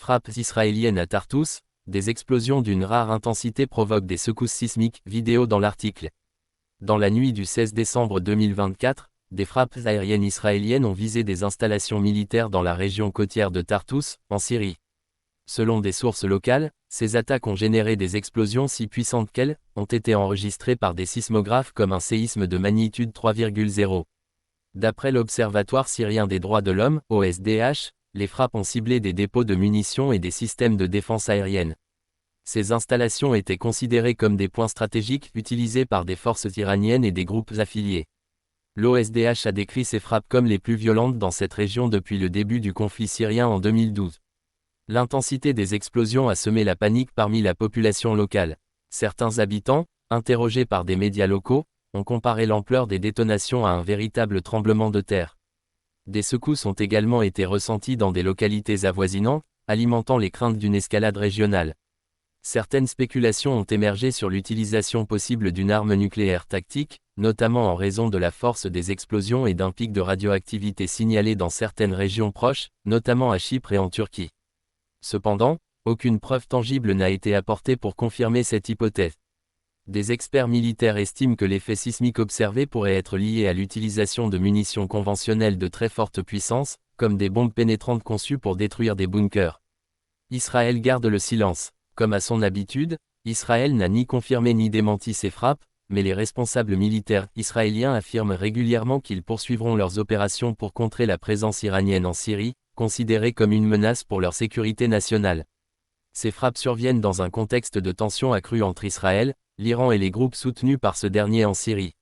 frappes israéliennes à Tartous, des explosions d'une rare intensité provoquent des secousses sismiques, vidéo dans l'article. Dans la nuit du 16 décembre 2024, des frappes aériennes israéliennes ont visé des installations militaires dans la région côtière de Tartous, en Syrie. Selon des sources locales, ces attaques ont généré des explosions si puissantes qu'elles ont été enregistrées par des sismographes comme un séisme de magnitude 3,0. D'après l'Observatoire syrien des droits de l'homme, OSDH, les frappes ont ciblé des dépôts de munitions et des systèmes de défense aérienne. Ces installations étaient considérées comme des points stratégiques utilisés par des forces iraniennes et des groupes affiliés. L'OSDH a décrit ces frappes comme les plus violentes dans cette région depuis le début du conflit syrien en 2012. L'intensité des explosions a semé la panique parmi la population locale. Certains habitants, interrogés par des médias locaux, ont comparé l'ampleur des détonations à un véritable tremblement de terre. Des secousses ont également été ressenties dans des localités avoisinantes, alimentant les craintes d'une escalade régionale. Certaines spéculations ont émergé sur l'utilisation possible d'une arme nucléaire tactique, notamment en raison de la force des explosions et d'un pic de radioactivité signalé dans certaines régions proches, notamment à Chypre et en Turquie. Cependant, aucune preuve tangible n'a été apportée pour confirmer cette hypothèse. Des experts militaires estiment que l'effet sismique observé pourrait être lié à l'utilisation de munitions conventionnelles de très forte puissance, comme des bombes pénétrantes conçues pour détruire des bunkers. Israël garde le silence. Comme à son habitude, Israël n'a ni confirmé ni démenti ces frappes, mais les responsables militaires israéliens affirment régulièrement qu'ils poursuivront leurs opérations pour contrer la présence iranienne en Syrie, considérée comme une menace pour leur sécurité nationale. Ces frappes surviennent dans un contexte de tension accrue entre Israël, l'Iran et les groupes soutenus par ce dernier en Syrie.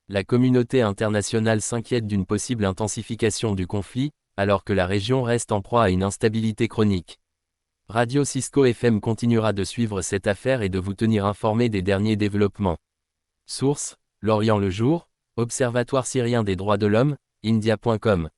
La communauté internationale s'inquiète d'une possible intensification du conflit, alors que la région reste en proie à une instabilité chronique. Radio Cisco FM continuera de suivre cette affaire et de vous tenir informé des derniers développements. Source: L'Orient le jour, Observatoire syrien des droits de l'homme, India.com.